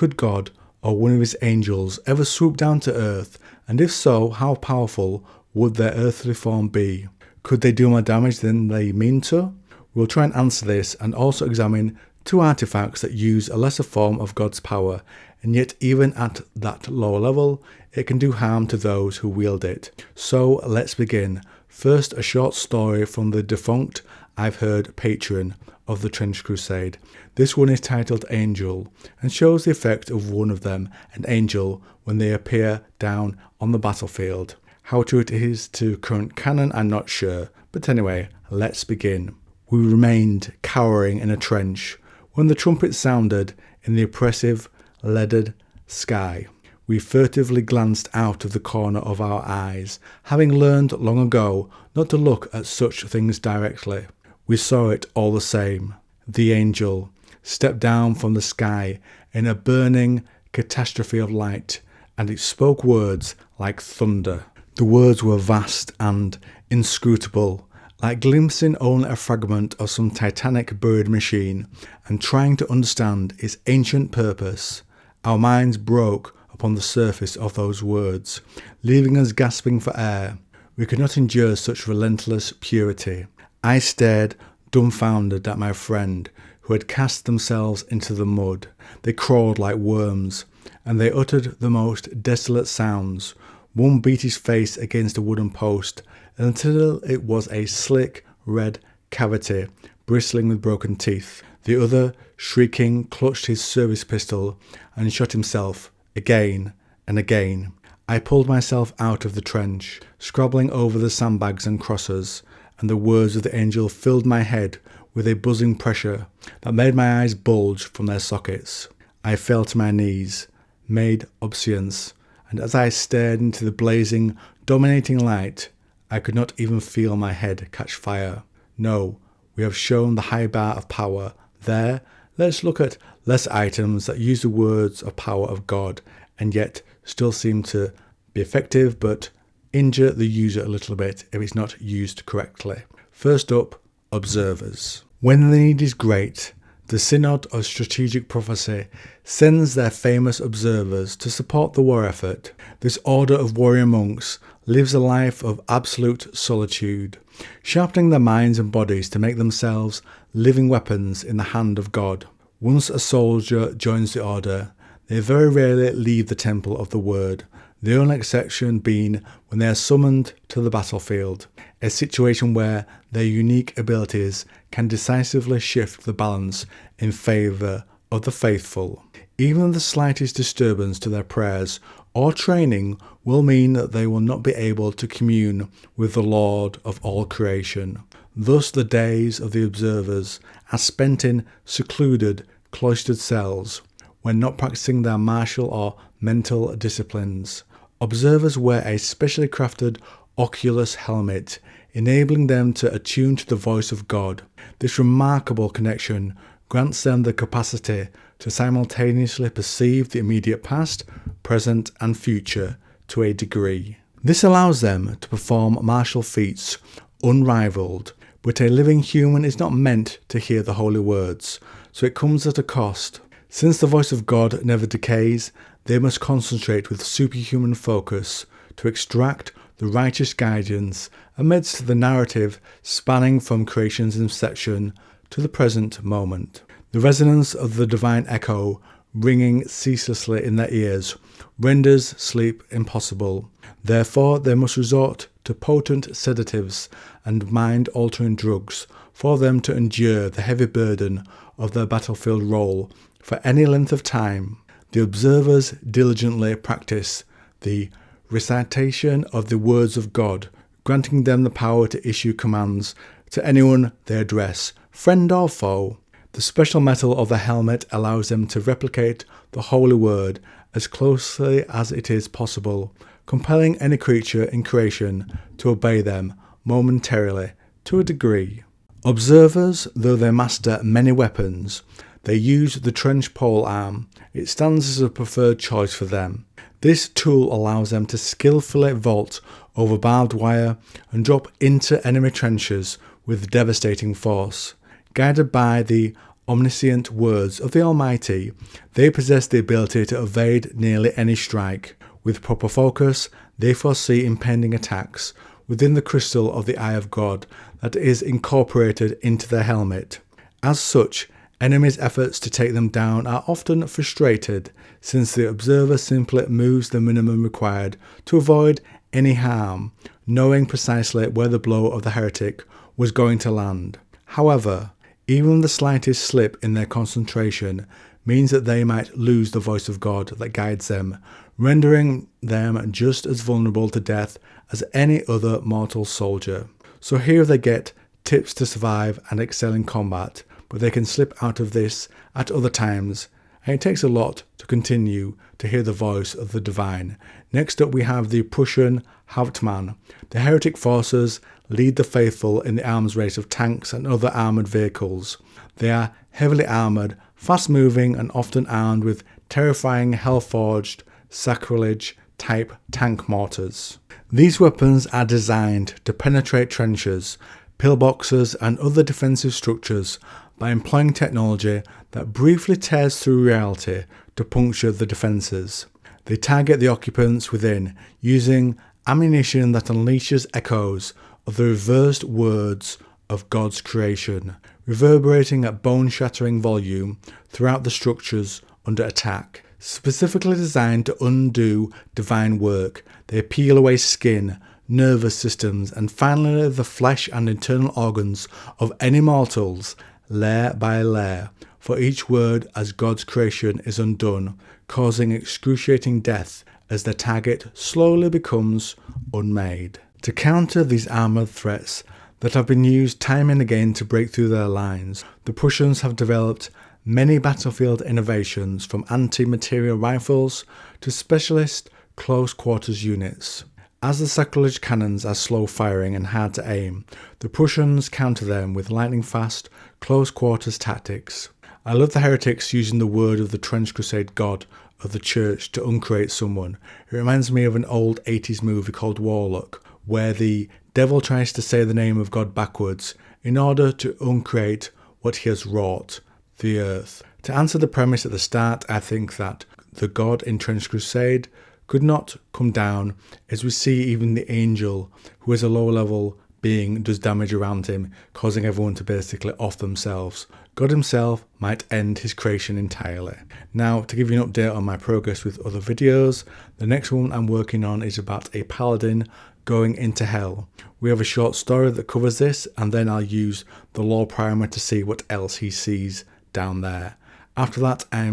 Could God or one of his angels ever swoop down to earth, and if so, how powerful would their earthly form be? Could they do more damage than they mean to? We'll try and answer this and also examine two artifacts that use a lesser form of God's power, and yet even at that lower level, it can do harm to those who wield it. So let's begin. First, a short story from the defunct I've Heard patron of the Trench Crusade. This one is titled Angel and shows the effect of one of them, an angel, when they appear down on the battlefield. How true it is to current canon, I'm not sure, but anyway, let's begin. We remained cowering in a trench when the trumpet sounded in the oppressive, leaded sky. We furtively glanced out of the corner of our eyes, having learned long ago not to look at such things directly. We saw it all the same. The angel stepped down from the sky in a burning catastrophe of light, and it spoke words like thunder. The words were vast and inscrutable, like glimpsing only a fragment of some titanic buried machine and trying to understand its ancient purpose. Our minds broke upon the surface of those words, leaving us gasping for air. We could not endure such relentless purity. I stared dumbfounded at my friend, who had cast themselves into the mud. They crawled like worms, and they uttered the most desolate sounds. One beat his face against a wooden post until it was a slick red cavity, bristling with broken teeth. The other, shrieking, clutched his service pistol and shot himself again and again. I pulled myself out of the trench, scrabbling over the sandbags and crosses, and the words of the angel filled my head with a buzzing pressure that made my eyes bulge from their sockets. I fell to my knees, made obeisance, and as I stared into the blazing, dominating light, I could not even feel my head catch fire. No, we have shown the high bar of power. There, let's look at less items that use the words of power of God and yet still seem to be effective but injure the user a little bit if it's not used correctly. First up, observers. When the need is great, the Synod of Strategic Prophecy sends their famous observers to support the war effort. This order of warrior monks lives a life of absolute solitude, sharpening their minds and bodies to make themselves living weapons in the hand of God. Once a soldier joins the order, they very rarely leave the temple of the word, the only exception being when they are summoned to the battlefield, a situation where their unique abilities can decisively shift the balance in favour of the faithful. Even the slightest disturbance to their prayers or training will mean that they will not be able to commune with the Lord of all creation. Thus the days of the observers are spent in secluded, cloistered cells, when not practicing their martial or mental disciplines. Observers wear a specially crafted oculus helmet, enabling them to attune to the voice of God. This remarkable connection grants them the capacity to simultaneously perceive the immediate past, present, and future to a degree. This allows them to perform martial feats unrivaled, but a living human is not meant to hear the holy words, so it comes at a cost. Since the voice of God never decays, they must concentrate with superhuman focus to extract the righteous guidance amidst the narrative spanning from creation's inception to the present moment. The resonance of the divine echo ringing ceaselessly in their ears renders sleep impossible. Therefore, they must resort to potent sedatives and mind-altering drugs for them to endure the heavy burden of their battlefield role for any length of time. The observers diligently practice the recitation of the words of God, granting them the power to issue commands to anyone they address, friend or foe. The special metal of the helmet allows them to replicate the holy word as closely as it is possible, compelling any creature in creation to obey them momentarily to a degree. Observers, though they master many weapons, they use the trench pole arm. It stands as a preferred choice for them. This tool allows them to skillfully vault over barbed wire and drop into enemy trenches with devastating force. Guided by the omniscient words of the Almighty, they possess the ability to evade nearly any strike. With proper focus, they foresee impending attacks within the crystal of the eye of God that is incorporated into their helmet. As such, enemies' efforts to take them down are often frustrated, since the observer simply moves the minimum required to avoid any harm, knowing precisely where the blow of the heretic was going to land. However, even the slightest slip in their concentration means that they might lose the voice of God that guides them, rendering them just as vulnerable to death as any other mortal soldier. So here they get tips to survive and excel in combat, but they can slip out of this at other times, and it takes a lot to continue to hear the voice of the divine. Next up we have the Prussian Hauptmann. The heretic forces lead the faithful in the arms race of tanks and other armoured vehicles. They are heavily armoured, fast-moving, and often armed with terrifying hell-forged, sacrilege-type tank mortars. These weapons are designed to penetrate trenches, pillboxes, and other defensive structures by employing technology that briefly tears through reality to puncture the defences. They target the occupants within using ammunition that unleashes echoes of the reversed words of God's creation, reverberating at bone-shattering volume throughout the structures under attack. Specifically designed to undo divine work, they peel away skin, nervous systems, and finally the flesh and internal organs of any mortals, layer by layer, for each word as God's creation is undone, causing excruciating death as their target slowly becomes unmade. To counter these armoured threats that have been used time and again to break through their lines, the Prussians have developed many battlefield innovations, from anti-material rifles to specialist close-quarters units. As the sacrilege cannons are slow-firing and hard to aim, the Prussians counter them with lightning-fast, close-quarters tactics. I love the heretics using the word of the trench crusade god of the church to uncreate someone. It reminds me of an old 80s movie called Warlock, where the devil tries to say the name of God backwards in order to uncreate what he has wrought, the earth. To answer the premise at the start, I think that the god in Trench Crusade could not come down, as we see even the angel, who is a low level being, does damage around him, causing everyone to basically off themselves. God himself might end his creation entirely. Now, to give you an update on my progress with other videos, the next one I'm working on is about a paladin going into hell. We have a short story that covers this, and then I'll use the lore primer to see what else he sees down there. After that, I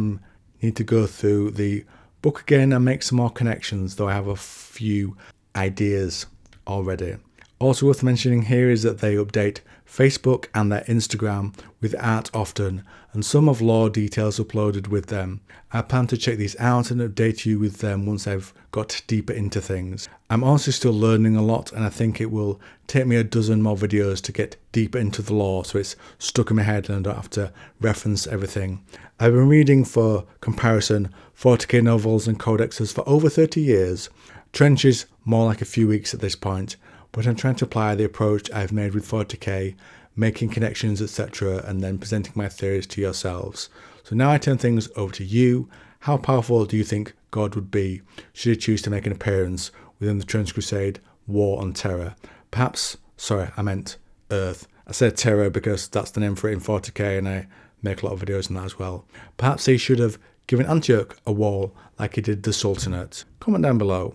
need to go through the book again and make some more connections, though I have a few ideas already. Also worth mentioning here is that they update Facebook and their Instagram with art often, and some have lore details uploaded with them. I plan to check these out and update you with them once I've got deeper into things. I'm also still learning a lot, and I think it will take me a dozen more videos to get deeper into the lore, so it's stuck in my head and I don't have to reference everything. I've been reading, for comparison, 40k novels and codexes for over 30 years. Trench is more like a few weeks at this point, but I'm trying to apply the approach I've made with 40k, making connections, etc., and then presenting my theories to yourselves. So now I turn things over to you. How powerful do you think God would be should he choose to make an appearance within the Trench Crusade War on Terror? Perhaps, sorry, I meant Earth. I said Terror because that's the name for it in 40k, and I make a lot of videos on that as well. Perhaps he should have given Antioch a wall like he did the Sultanate. Comment down below.